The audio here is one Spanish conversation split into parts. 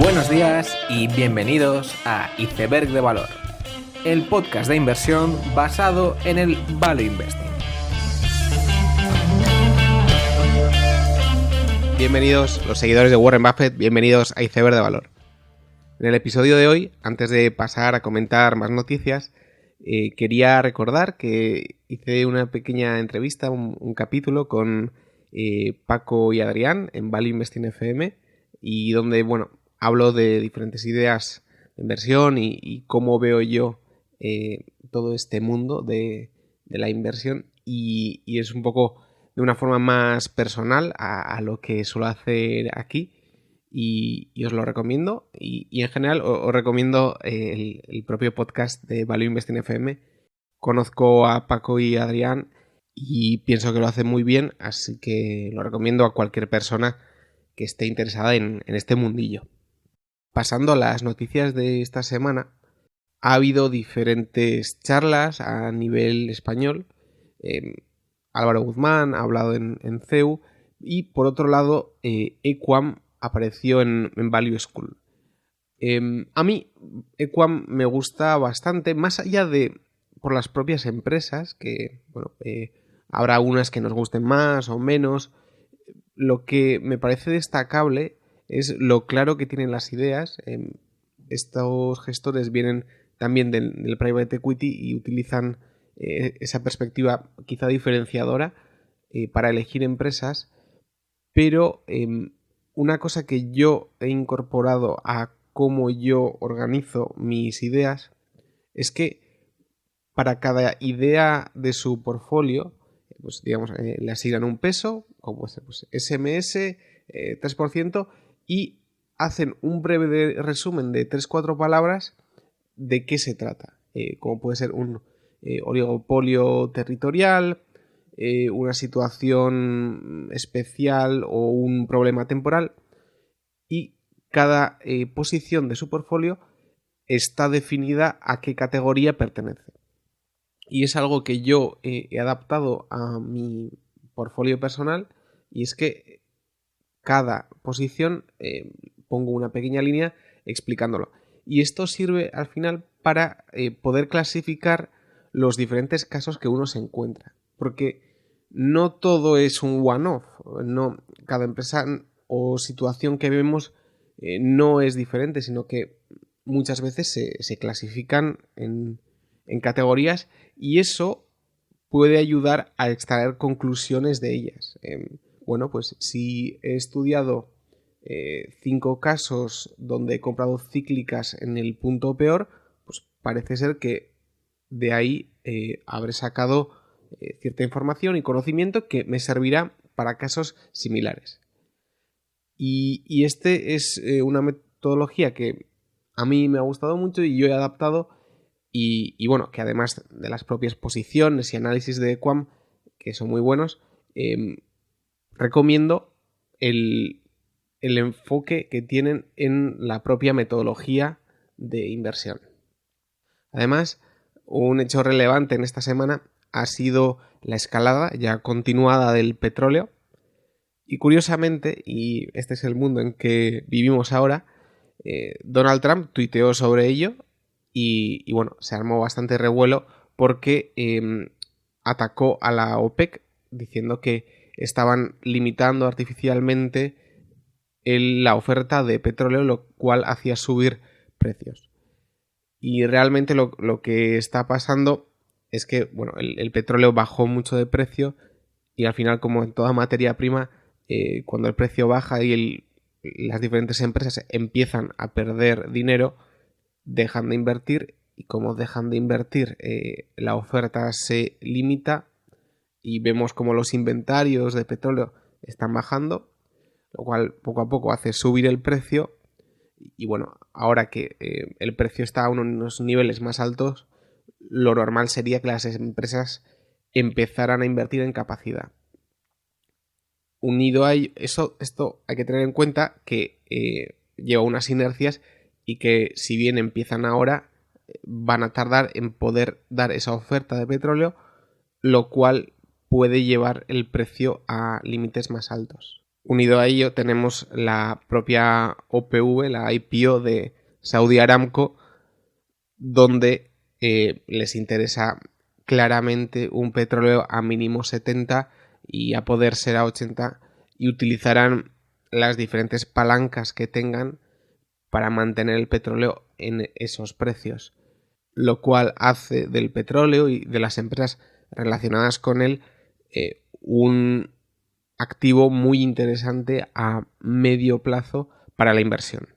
Buenos días y bienvenidos a Iceberg de Valor, el podcast de inversión basado en el Value Investing. Bienvenidos los seguidores de Warren Buffett, bienvenidos a Iceberg de Valor. En el episodio de hoy, antes de pasar a comentar más noticias, quería recordar que hice una pequeña entrevista, un capítulo con Paco y Adrián en Value Investing FM, y donde, hablo de diferentes ideas de inversión y cómo veo yo todo este mundo de la inversión, y es un poco de una forma más personal a lo que suelo hacer aquí, y os lo recomiendo, y en general os recomiendo el propio podcast de Value Investing FM. Conozco a Paco y Adrián y pienso que lo hacen muy bien, así que lo recomiendo a cualquier persona que esté interesada en este mundillo. Pasando a las noticias de esta semana, ha habido diferentes charlas a nivel español. Álvaro Guzmán ha hablado en CEU, y por otro lado Equam apareció en Value School. A mí Equam me gusta bastante, más allá de por las propias empresas, que habrá unas que nos gusten más o menos. Lo que me parece destacable es lo claro que tienen las ideas. Estos gestores vienen también del private equity y utilizan esa perspectiva quizá diferenciadora para elegir empresas, pero una cosa que yo he incorporado a cómo yo organizo mis ideas es que para cada idea de su portfolio, le asignan un peso, como puede ser SMS, 3%, y hacen un breve resumen de 3-4 palabras de qué se trata, como puede ser un oligopolio territorial, una situación especial o un problema temporal, y cada posición de su portfolio está definida a qué categoría pertenece. Y es algo que yo he adaptado a mi portfolio personal, y es que cada posición pongo una pequeña línea explicándolo. Y esto sirve al final para poder clasificar los diferentes casos que uno se encuentra. Porque no todo es un one-off. No, cada empresa o situación que vemos no es diferente, sino que muchas veces se clasifican en categorías, y eso puede ayudar a extraer conclusiones de ellas. Si he estudiado 5 casos donde he comprado cíclicas en el punto peor, pues parece ser que de ahí habré sacado cierta información y conocimiento que me servirá para casos similares. Y este es una metodología que a mí me ha gustado mucho y yo he adaptado, y que además de las propias posiciones y análisis de Equam, que son muy buenos, recomiendo el enfoque que tienen en la propia metodología de inversión. Además, un hecho relevante en esta semana ha sido la escalada ya continuada del petróleo, y curiosamente, y este es el mundo en que vivimos ahora, Donald Trump tuiteó sobre ello, y se armó bastante revuelo porque atacó a la OPEC diciendo que estaban limitando artificialmente la oferta de petróleo, lo cual hacía subir precios. Y realmente lo que está pasando es que el petróleo bajó mucho de precio, y al final, como en toda materia prima, cuando el precio baja y las diferentes empresas empiezan a perder dinero, dejan de invertir, y como dejan de invertir, la oferta se limita, y vemos como los inventarios de petróleo están bajando, lo cual poco a poco hace subir el precio. Y ahora que el precio está a unos niveles más altos, lo normal sería que las empresas empezaran a invertir en capacidad. Unido a esto hay que tener en cuenta que lleva unas inercias, y que si bien empiezan ahora, van a tardar en poder dar esa oferta de petróleo, lo cual puede llevar el precio a límites más altos. Unido a ello tenemos la propia OPV, la IPO de Saudi Aramco, donde les interesa claramente un petróleo a mínimo 70 y a poder ser a 80, y utilizarán las diferentes palancas que tengan para mantener el petróleo en esos precios, lo cual hace del petróleo y de las empresas relacionadas con él un activo muy interesante a medio plazo para la inversión.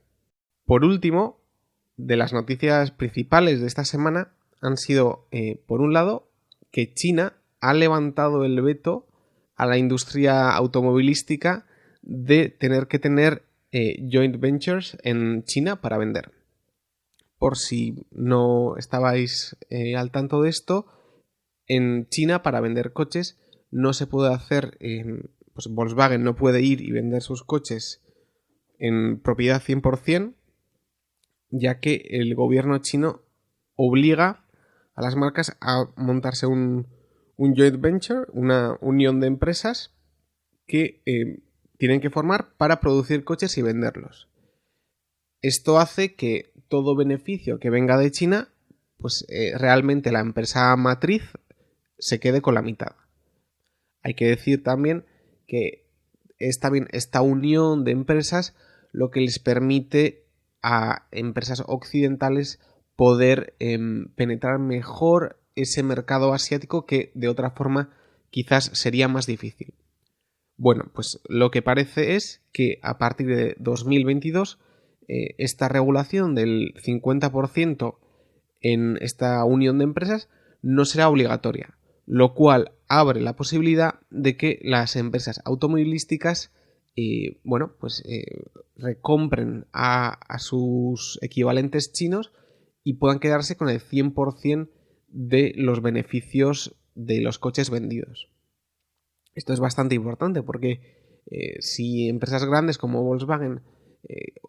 Por último, de las noticias principales de esta semana han sido, por un lado, que China ha levantado el veto a la industria automovilística de tener que tener joint ventures en China para vender. Por si no estabais al tanto de esto, en China para vender coches no se puede hacer, pues Volkswagen no puede ir y vender sus coches en propiedad 100%, ya que el gobierno chino obliga a las marcas a montarse un joint venture, una unión de empresas que tienen que formar para producir coches y venderlos. Esto hace que todo beneficio que venga de China, pues realmente la empresa matriz se quede con la mitad. Hay que decir también que esta unión de empresas lo que les permite a empresas occidentales poder penetrar mejor ese mercado asiático que de otra forma quizás sería más difícil. Bueno, pues lo que parece es que a partir de 2022 esta regulación del 50% en esta unión de empresas no será obligatoria, lo cual abre la posibilidad de que las empresas automovilísticas recompren a sus equivalentes chinos y puedan quedarse con el 100% de los beneficios de los coches vendidos. Esto es bastante importante porque si empresas grandes como Volkswagen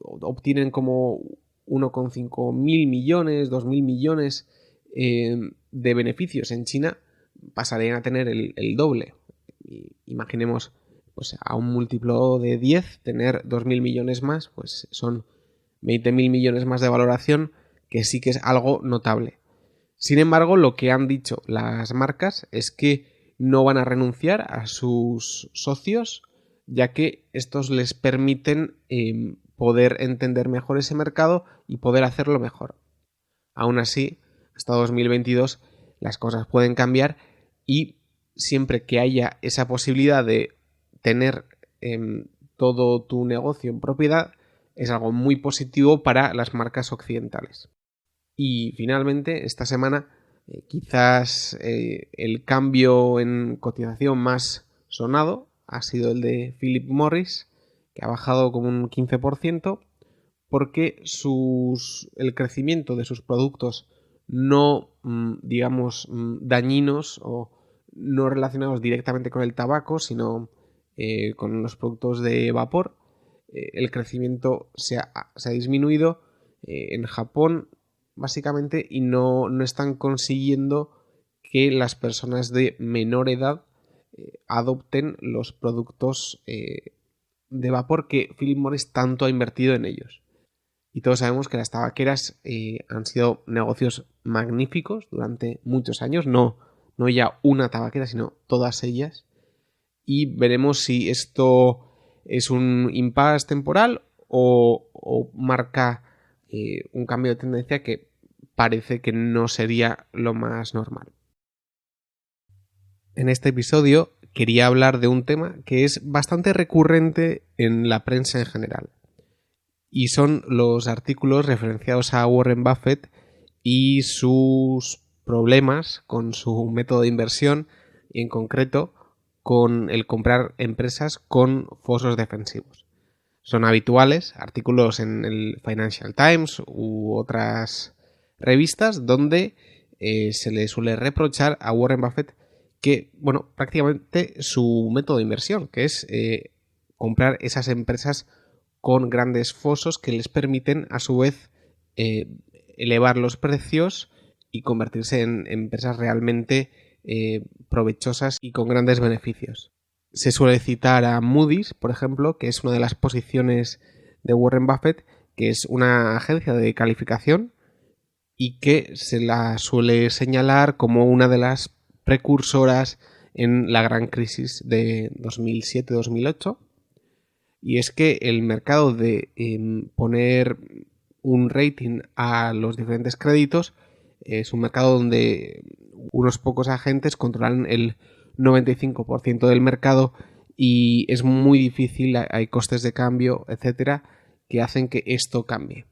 obtienen como 1,5 mil millones, 2.000 millones de beneficios en China, pasarían a tener el doble. Imaginemos, pues a un múltiplo de 10, tener 2.000 millones más, pues son 20.000 millones más de valoración, que sí que es algo notable. Sin embargo, lo que han dicho las marcas es que no van a renunciar a sus socios, ya que estos les permiten poder entender mejor ese mercado y poder hacerlo mejor. Aún así, hasta 2022 las cosas pueden cambiar, y siempre que haya esa posibilidad de tener todo tu negocio en propiedad, es algo muy positivo para las marcas occidentales. Y finalmente, esta semana, quizás el cambio en cotización más sonado ha sido el de Philip Morris, que ha bajado como un 15%, porque el crecimiento de sus productos no, dañinos o no relacionados directamente con el tabaco, sino con los productos de vapor, el crecimiento se ha disminuido en Japón básicamente, y no están consiguiendo que las personas de menor edad adopten los productos de vapor que Philip Morris tanto ha invertido en ellos. Y todos sabemos que las tabaqueras han sido negocios magníficos durante muchos años, no ya una tabaquera, sino todas ellas. Y veremos si esto es un impasse temporal o marca un cambio de tendencia que parece que no sería lo más normal. En este episodio quería hablar de un tema que es bastante recurrente en la prensa en general, y son los artículos referenciados a Warren Buffett y sus problemas con su método de inversión, y en concreto con el comprar empresas con fosos defensivos. Son habituales artículos en el Financial Times u otras revistas donde se le suele reprochar a Warren Buffett que, prácticamente su método de inversión, que es comprar esas empresas con grandes fosos que les permiten a su vez elevar los precios y convertirse en empresas realmente provechosas y con grandes beneficios. Se suele citar a Moody's, por ejemplo, que es una de las posiciones de Warren Buffett, que es una agencia de calificación y que se la suele señalar como una de las precursoras en la gran crisis de 2007-2008. Y es que el mercado de poner un rating a los diferentes créditos es un mercado donde unos pocos agentes controlan el 95% del mercado y es muy difícil, hay costes de cambio, etcétera, que hacen que esto cambie.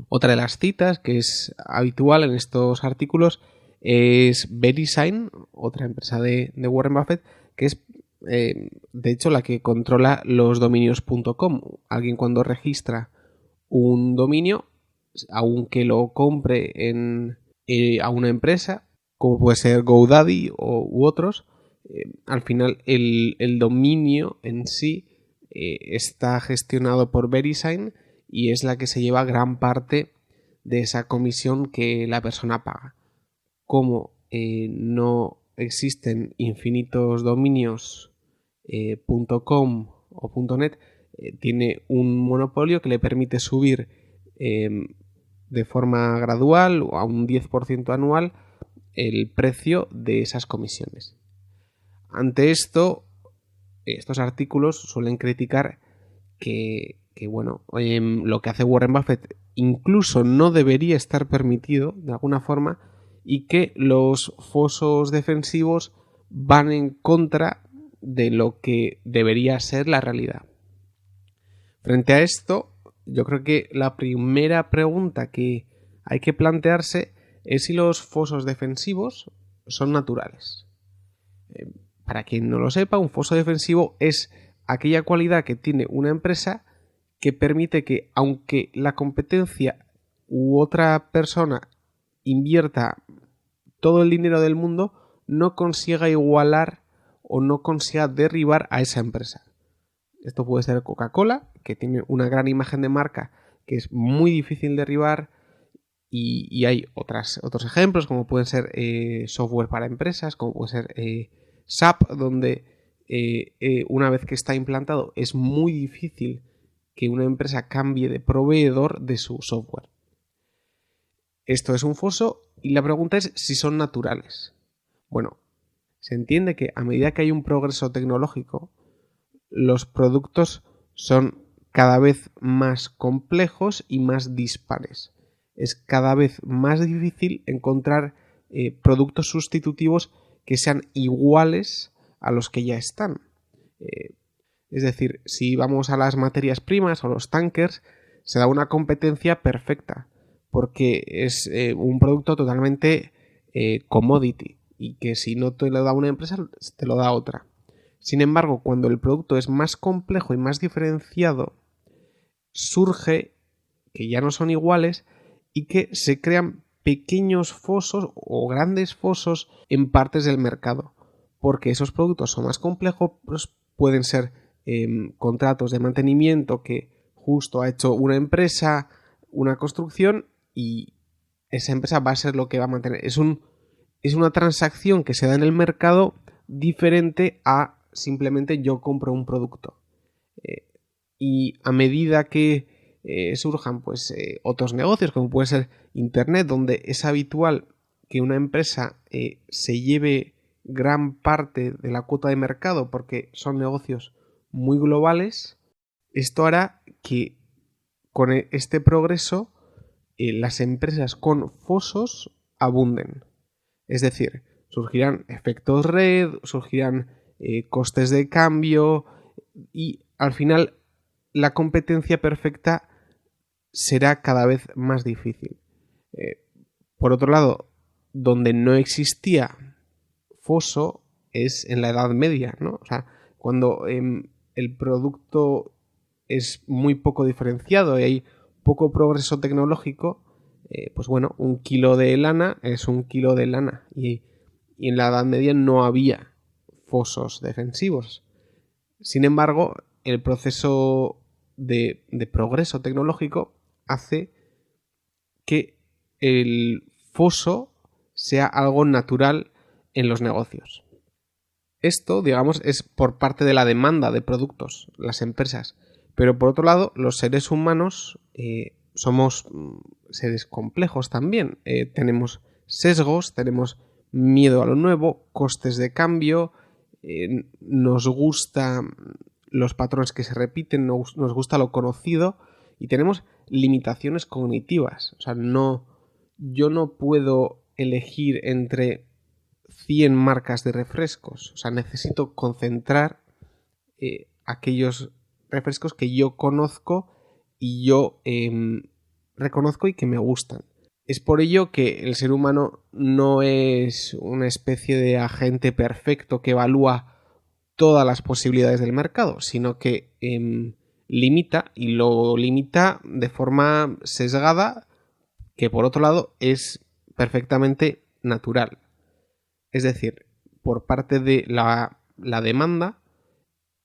Otra de las citas que es habitual en estos artículos es VeriSign, otra empresa de Warren Buffett, que es de hecho la que controla los dominios.com. Alguien cuando registra un dominio, aunque lo compre a una empresa, como puede ser GoDaddy u otros, al final el dominio en sí está gestionado por VeriSign y es la que se lleva gran parte de esa comisión que la persona paga. Como no existen infinitos dominios .com o .net, tiene un monopolio que le permite subir de forma gradual o a un 10% anual el precio de esas comisiones. Ante esto, estos artículos suelen criticar que lo que hace Warren Buffett incluso no debería estar permitido de alguna forma y que los fosos defensivos van en contra de lo que debería ser la realidad. Frente a esto, yo creo que la primera pregunta que hay que plantearse es si los fosos defensivos son naturales. Para quien no lo sepa, un foso defensivo es aquella cualidad que tiene una empresa que permite que, aunque la competencia u otra persona invierta todo el dinero del mundo, no consiga igualar o no consiga derribar a esa empresa. Esto puede ser Coca-Cola, que tiene una gran imagen de marca que es muy difícil derribar, y hay otros ejemplos, como pueden ser software para empresas, como puede ser SAP, donde una vez que está implantado es muy difícil que una empresa cambie de proveedor de su software. Esto es un foso y la pregunta es si son naturales. Bueno, se entiende que a medida que hay un progreso tecnológico, los productos son cada vez más complejos y más dispares. Es cada vez más difícil encontrar productos sustitutivos que sean iguales a los que ya están. Es decir, si vamos a las materias primas o los tankers, se da una competencia perfecta, porque es un producto totalmente commodity y que si no te lo da una empresa, te lo da otra. Sin embargo, cuando el producto es más complejo y más diferenciado, surge que ya no son iguales y que se crean pequeños fosos o grandes fosos en partes del mercado, porque esos productos son más complejos, pues pueden ser contratos de mantenimiento que justo ha hecho una empresa, una construcción, y esa empresa va a ser lo que va a mantener. Es una transacción que se da en el mercado diferente a simplemente yo compro un producto. Y a medida que surjan otros negocios, como puede ser Internet, donde es habitual que una empresa se lleve gran parte de la cuota de mercado porque son negocios muy globales, esto hará que con este progreso las empresas con fosos abunden. Es decir, surgirán efectos red, surgirán costes de cambio y al final la competencia perfecta será cada vez más difícil. Por otro lado, donde no existía foso es en la Edad Media, ¿no? O sea, cuando el producto es muy poco diferenciado y hay poco progreso tecnológico, un kilo de lana es un kilo de lana y en la Edad Media no había fosos defensivos. Sin embargo, el proceso de progreso tecnológico hace que el foso sea algo natural en los negocios. Esto, digamos, es por parte de la demanda de productos, las empresas. Pero por otro lado, los seres humanos somos seres complejos también. Tenemos sesgos, tenemos miedo a lo nuevo, costes de cambio, nos gustan los patrones que se repiten, nos gusta lo conocido y tenemos limitaciones cognitivas. O sea, yo no puedo elegir entre 100 marcas de refrescos. O sea, necesito concentrar aquellos refrescos que yo conozco y yo reconozco y que me gustan. Es por ello que el ser humano no es una especie de agente perfecto que evalúa todas las posibilidades del mercado, sino que limita, y lo limita de forma sesgada, que por otro lado es perfectamente natural. Es decir, por parte de la demanda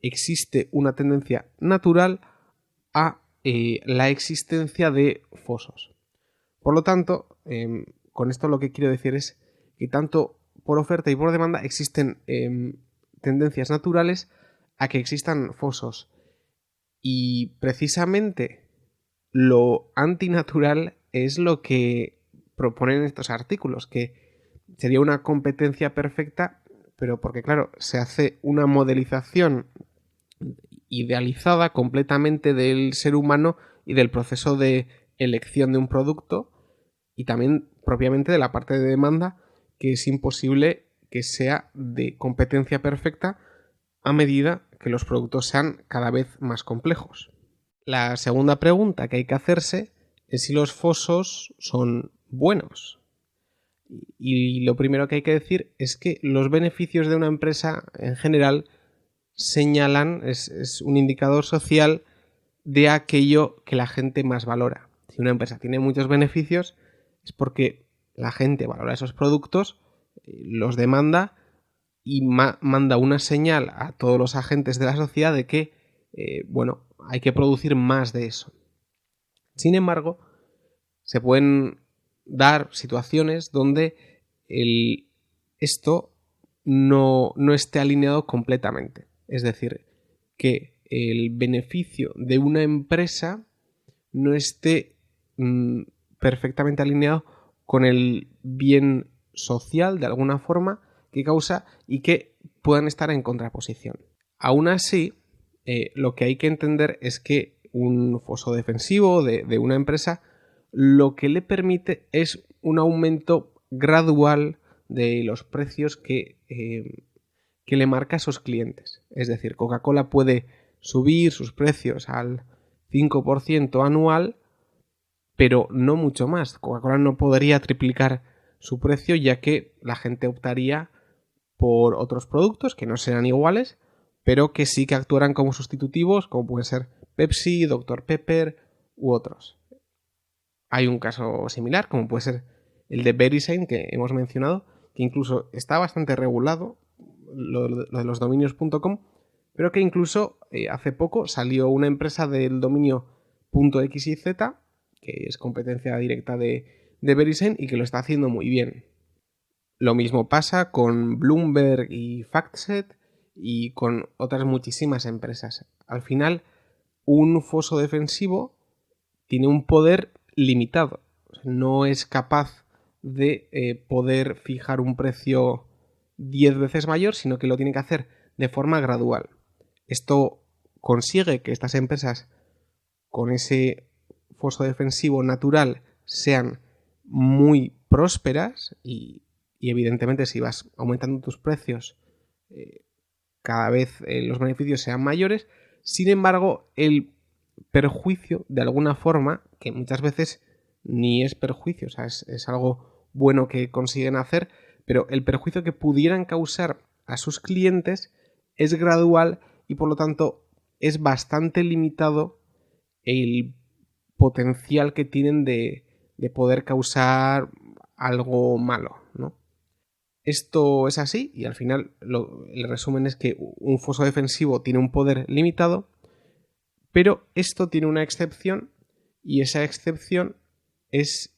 existe una tendencia natural a la existencia de fosos. Por lo tanto, con esto lo que quiero decir es que tanto por oferta y por demanda existen tendencias naturales a que existan fosos. Y precisamente lo antinatural es lo que proponen estos artículos, que sería una competencia perfecta, pero porque, claro, se hace una modelización idealizada completamente del ser humano y del proceso de elección de un producto y también propiamente de la parte de demanda, que es imposible que sea de competencia perfecta a medida que los productos sean cada vez más complejos. La segunda pregunta que hay que hacerse es si los fosos son buenos. Y lo primero que hay que decir es que los beneficios de una empresa en general señalan, es un indicador social de aquello que la gente más valora. Si una empresa tiene muchos beneficios es porque la gente valora esos productos, los demanda y manda una señal a todos los agentes de la sociedad de que, hay que producir más de eso. Sin embargo, se pueden dar situaciones donde esto no esté alineado completamente. Es decir, que el beneficio de una empresa no esté perfectamente alineado con el bien social de alguna forma que causa y que puedan estar en contraposición. Aún así, lo que hay que entender es que un foso defensivo de una empresa lo que le permite es un aumento gradual de los precios que le marca a sus clientes. Es decir, Coca-Cola puede subir sus precios al 5% anual, pero no mucho más. Coca-Cola no podría triplicar su precio, ya que la gente optaría por otros productos que no serán iguales, pero que sí que actuarán como sustitutivos, como pueden ser Pepsi, Dr. Pepper u otros. Hay un caso similar, como puede ser el de VeriSign, que hemos mencionado, que incluso está bastante regulado, lo de los dominios.com, pero que incluso hace poco salió una empresa del dominio .xyz, que es competencia directa de VeriSign y que lo está haciendo muy bien. Lo mismo pasa con Bloomberg y FactSet y con otras muchísimas empresas. Al final, un foso defensivo tiene un poder limitado. No es capaz de poder fijar un precio 10 veces mayor, sino que lo tiene que hacer de forma gradual. Esto consigue que estas empresas con ese foso defensivo natural sean muy prósperas y evidentemente si vas aumentando tus precios cada vez los beneficios sean mayores. Sin embargo, el perjuicio de alguna forma, que muchas veces ni es perjuicio, o sea, es algo bueno que consiguen hacer, pero el perjuicio que pudieran causar a sus clientes es gradual y por lo tanto es bastante limitado el potencial que tienen de poder causar algo malo, ¿no? Esto es así y al final el resumen es que un foso defensivo tiene un poder limitado, pero esto tiene una excepción y esa excepción es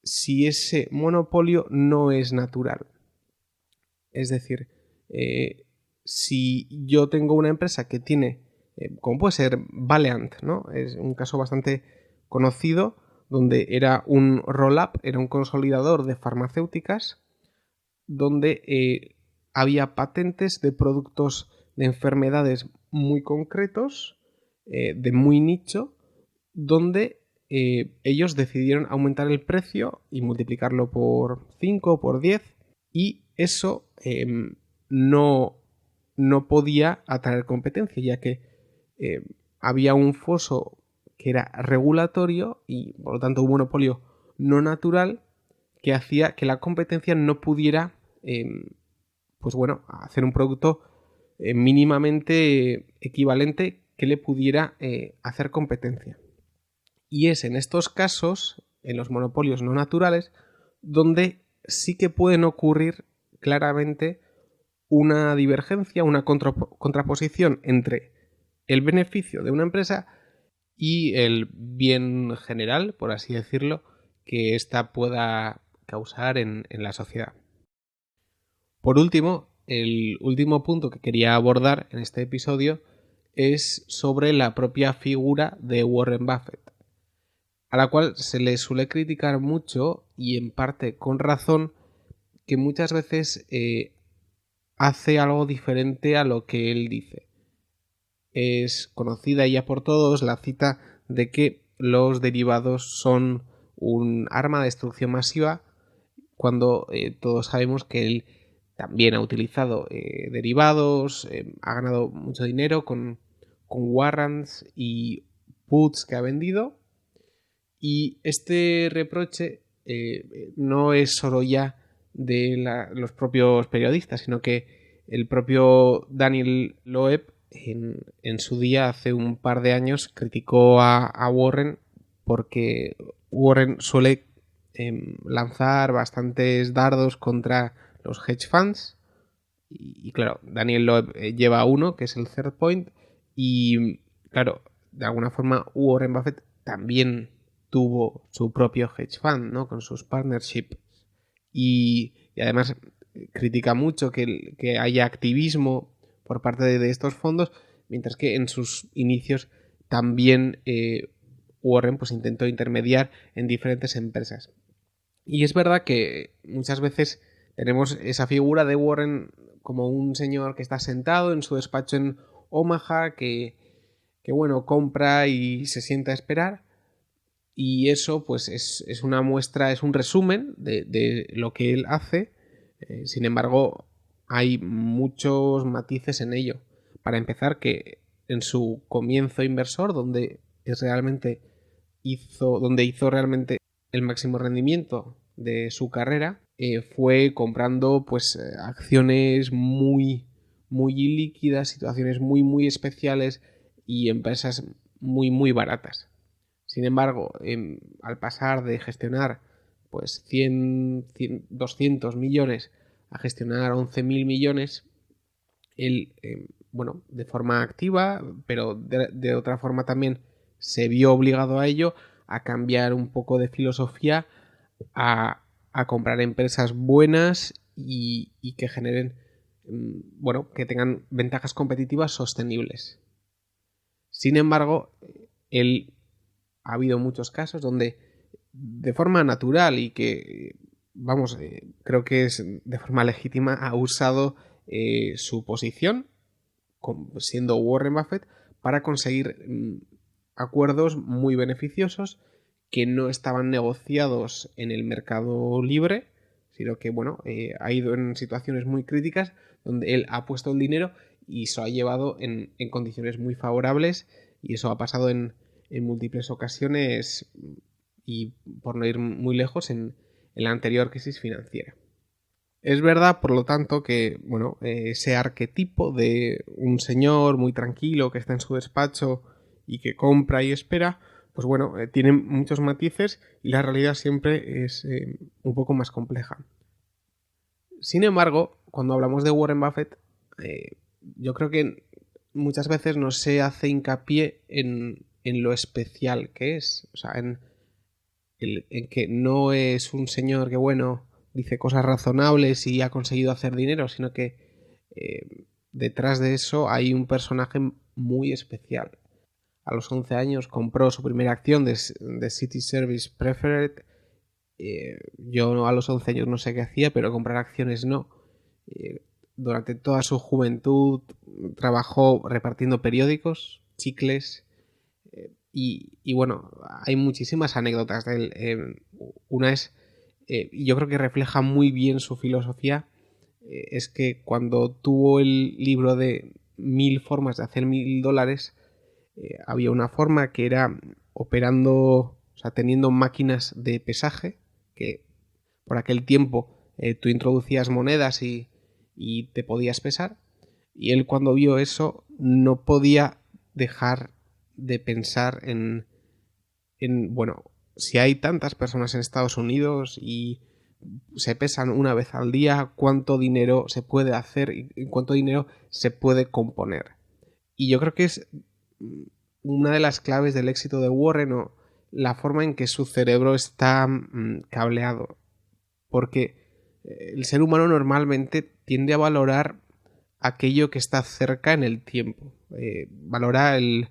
si ese monopolio no es natural. Es decir, si yo tengo una empresa que tiene, como puede ser Valeant, ¿no? Es un caso bastante conocido, donde era un roll-up, era un consolidador de farmacéuticas, donde había patentes de productos de enfermedades muy concretos, de muy nicho, donde ellos decidieron aumentar el precio y multiplicarlo por 5 o por 10, y eso no podía atraer competencia, ya que había un foso que era regulatorio y por lo tanto un monopolio no natural que hacía que la competencia no pudiera pues bueno, hacer un producto mínimamente equivalente que le pudiera hacer competencia. Y es en estos casos, en los monopolios no naturales, donde sí que pueden ocurrir claramente una divergencia, una contraposición entre el beneficio de una empresa y el bien general, por así decirlo, que ésta pueda causar en la sociedad. Por último, el último punto que quería abordar en este episodio es sobre la propia figura de Warren Buffett, a la cual se le suele criticar mucho, y en parte con razón, que muchas veces hace algo diferente a lo que él dice. Es conocida ya por todos la cita de que los derivados son un arma de destrucción masiva, cuando todos sabemos que él también ha utilizado derivados, ha ganado mucho dinero con warrants y puts que ha vendido. Y este reproche no es solo ya de los propios periodistas, sino que el propio Daniel Loeb en su día, hace un par de años, criticó a Warren porque Warren suele lanzar bastantes dardos contra los hedge funds. Y claro, Daniel Loeb lleva uno, que es el Third Point, y claro, de alguna forma Warren Buffett también tuvo su propio hedge fund, ¿no? Con sus partnerships. Y además critica mucho que haya activismo por parte de estos fondos, mientras que en sus inicios también Warren pues intentó intermediar en diferentes empresas. Y es verdad que muchas veces tenemos esa figura de Warren como un señor que está sentado en su despacho en Omaha, que bueno, compra y se sienta a esperar. Y eso pues es una muestra, es un resumen de lo que él hace. Sin embargo, hay muchos matices en ello. Para empezar, que en su comienzo inversor, donde hizo realmente el máximo rendimiento de su carrera, fue comprando pues acciones muy líquidas, situaciones muy especiales y empresas muy baratas. Sin embargo, al pasar de gestionar pues 100, 200 millones a gestionar 11.000 millones, él, bueno, de forma activa, pero de otra forma también se vio obligado a ello, a cambiar un poco de filosofía, a comprar empresas buenas y que generen, bueno, que tengan ventajas competitivas sostenibles. Sin embargo, ha habido muchos casos donde de forma natural y que, vamos, creo que es de forma legítima, ha usado su posición, siendo Warren Buffett, para conseguir acuerdos muy beneficiosos que no estaban negociados en el mercado libre, sino que, bueno, ha ido en situaciones muy críticas donde él ha puesto el dinero y se lo ha llevado en condiciones muy favorables, y eso ha pasado en múltiples ocasiones, y por no ir muy lejos, en la anterior crisis financiera. Es verdad, por lo tanto, que bueno, ese arquetipo de un señor muy tranquilo que está en su despacho y que compra y espera, pues bueno, tiene muchos matices y la realidad siempre es un poco más compleja. Sin embargo, cuando hablamos de Warren Buffett, yo creo que muchas veces no se hace hincapié en lo especial que es, o sea, en que no es un señor que, bueno, dice cosas razonables y ha conseguido hacer dinero, sino que detrás de eso hay un personaje muy especial. A los 11 años compró su primera acción de City Service Preferred. Yo a los 11 años no sé qué hacía, pero comprar acciones no. Durante toda su juventud trabajó repartiendo periódicos, chicles, y bueno, hay muchísimas anécdotas de él. Una es, yo creo que refleja muy bien su filosofía, es que cuando tuvo el libro de 1000 formas de hacer $1000, había una forma que era operando, o sea, teniendo máquinas de pesaje, que por aquel tiempo tú introducías monedas y te podías pesar, y él cuando vio eso no podía dejar de pensar en bueno, si hay tantas personas en Estados Unidos y se pesan una vez al día, ¿cuánto dinero se puede hacer y cuánto dinero se puede componer? Y yo creo que es una de las claves del éxito de Warren, o la forma en que su cerebro está cableado. Porque el ser humano normalmente tiende a valorar aquello que está cerca en el tiempo. Valora el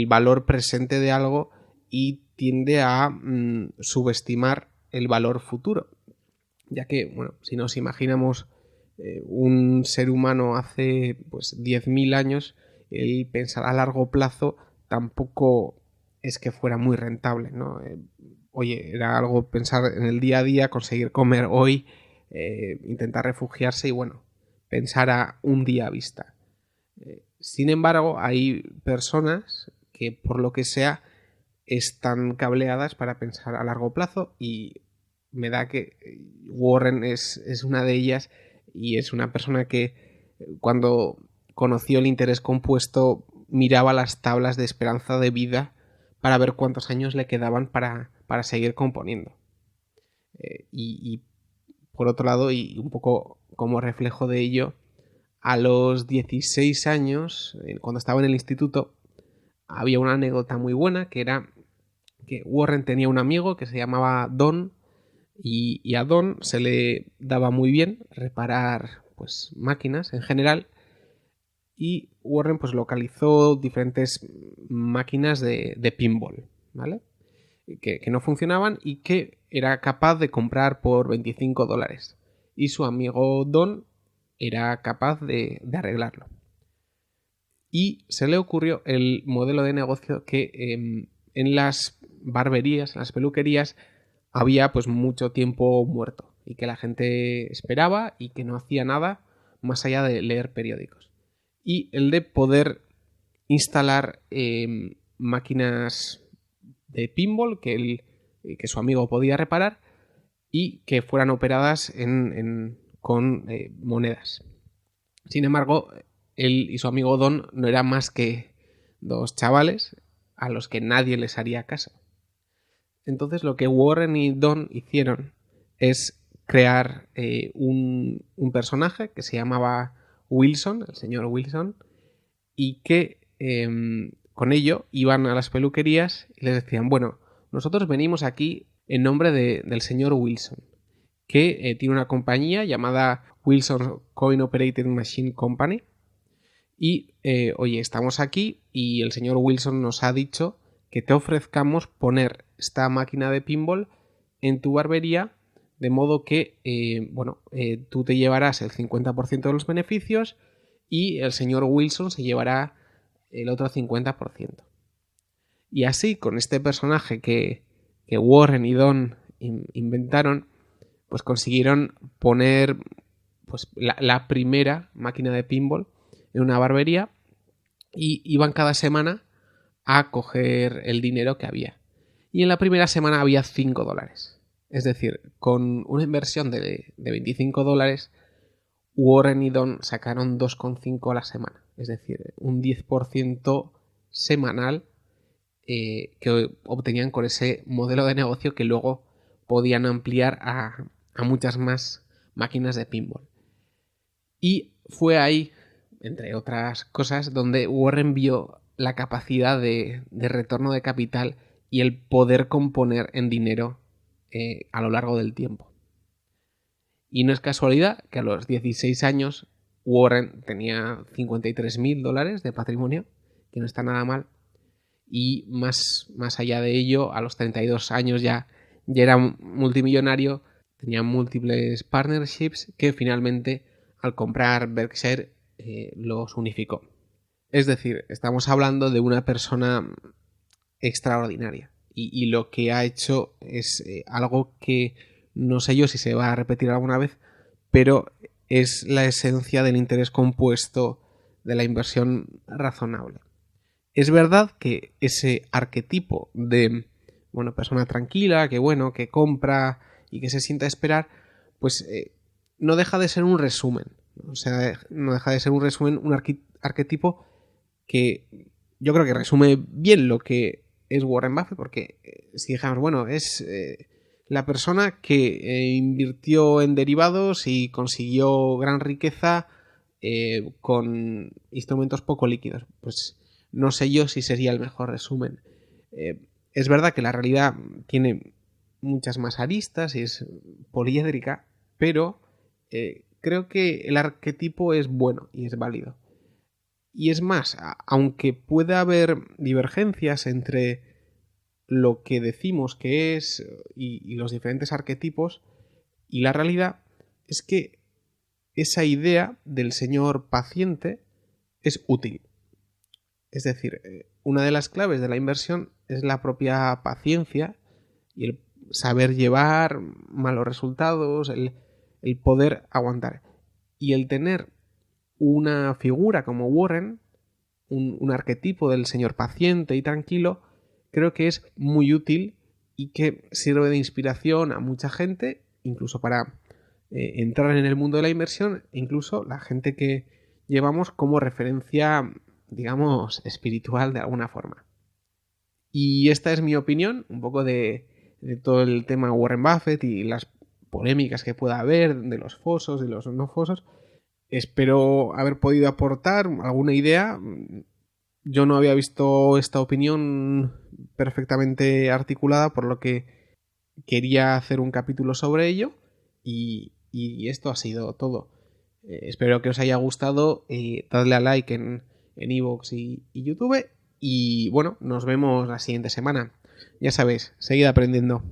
valor presente de algo y tiende a subestimar el valor futuro. Ya que, bueno, si nos imaginamos un ser humano hace pues 10.000 años, el pensar a largo plazo tampoco es que fuera muy rentable, ¿no? Oye, era algo pensar en el día a día, conseguir comer hoy, intentar refugiarse y bueno, pensar a un día a vista. Sin embargo, hay personas que por lo que sea están cableadas para pensar a largo plazo, y me da que Warren es una de ellas, y es una persona que cuando conoció el interés compuesto miraba las tablas de esperanza de vida para ver cuántos años le quedaban para seguir componiendo. Y por otro lado, y un poco como reflejo de ello, a los 16 años, cuando estaba en el instituto, había una anécdota muy buena, que era que Warren tenía un amigo que se llamaba Don, y a Don se le daba muy bien reparar pues máquinas en general, y Warren pues localizó diferentes máquinas de pinball, ¿vale? Que no funcionaban y que era capaz de comprar por $25, y su amigo Don era capaz de arreglarlo. Y se le ocurrió el modelo de negocio que en las barberías, en las peluquerías, había pues mucho tiempo muerto y que la gente esperaba y que no hacía nada más allá de leer periódicos. Y el de poder instalar máquinas de pinball que su amigo podía reparar y que fueran operadas con monedas. Sin embargo, él y su amigo Don no eran más que dos chavales a los que nadie les haría caso. Entonces lo que Warren y Don hicieron es crear un personaje que se llamaba Wilson, el señor Wilson, y que con ello iban a las peluquerías y les decían, bueno, nosotros venimos aquí en nombre del señor Wilson, que tiene una compañía llamada Wilson Coin Operating Machine Company, y oye, estamos aquí y el señor Wilson nos ha dicho que te ofrezcamos poner esta máquina de pinball en tu barbería, de modo que tú te llevarás el 50% de los beneficios y el señor Wilson se llevará el otro 50%. Y así, con este personaje que Warren y Don inventaron, pues consiguieron poner pues la primera máquina de pinball en una barbería, y iban cada semana a coger el dinero que había. Y en la primera semana había $5. Es decir, con una inversión de $25, Warren y Don sacaron 2,5 a la semana. Es decir, un 10% semanal que obtenían con ese modelo de negocio, que luego podían ampliar a muchas más máquinas de pinball. Y fue ahí, entre otras cosas, donde Warren vio la capacidad de retorno de capital y el poder componer en dinero a lo largo del tiempo. Y no es casualidad que a los 16 años Warren tenía $53.000 de patrimonio, que no está nada mal. Y más allá de ello, a los 32 años ya era multimillonario, tenía múltiples partnerships que finalmente al comprar Berkshire los unificó. Es decir, estamos hablando de una persona extraordinaria y lo que ha hecho es algo que no sé yo si se va a repetir alguna vez, pero es la esencia del interés compuesto, de la inversión razonable. Es verdad que ese arquetipo de persona tranquila, que compra y que se sienta a esperar, pues no deja de ser un resumen. O sea, no deja de ser un resumen, un arquetipo que yo creo que resume bien lo que es Warren Buffett, porque si dijéramos, es la persona que invirtió en derivados y consiguió gran riqueza con instrumentos poco líquidos, pues no sé yo si sería el mejor resumen. Es verdad que la realidad tiene muchas más aristas y es poliédrica, pero creo que el arquetipo es bueno y es válido. Y es más, aunque pueda haber divergencias entre lo que decimos que es y los diferentes arquetipos y la realidad, es que esa idea del señor paciente es útil. Es decir, una de las claves de la inversión es la propia paciencia y el saber llevar malos resultados, el poder aguantar. Y el tener una figura como Warren, un arquetipo del señor paciente y tranquilo, creo que es muy útil y que sirve de inspiración a mucha gente, incluso para entrar en el mundo de la inversión, incluso la gente que llevamos como referencia, digamos, espiritual de alguna forma. Y esta es mi opinión, un poco de todo el tema Warren Buffett y las polémicas que pueda haber de los fosos y los no fosos. Espero haber podido aportar alguna idea. Yo no había visto esta opinión perfectamente articulada, por lo que quería hacer un capítulo sobre ello y esto ha sido todo. Espero que os haya gustado, dadle a like en iVoox y YouTube y nos vemos la siguiente semana. Ya sabéis, seguid aprendiendo.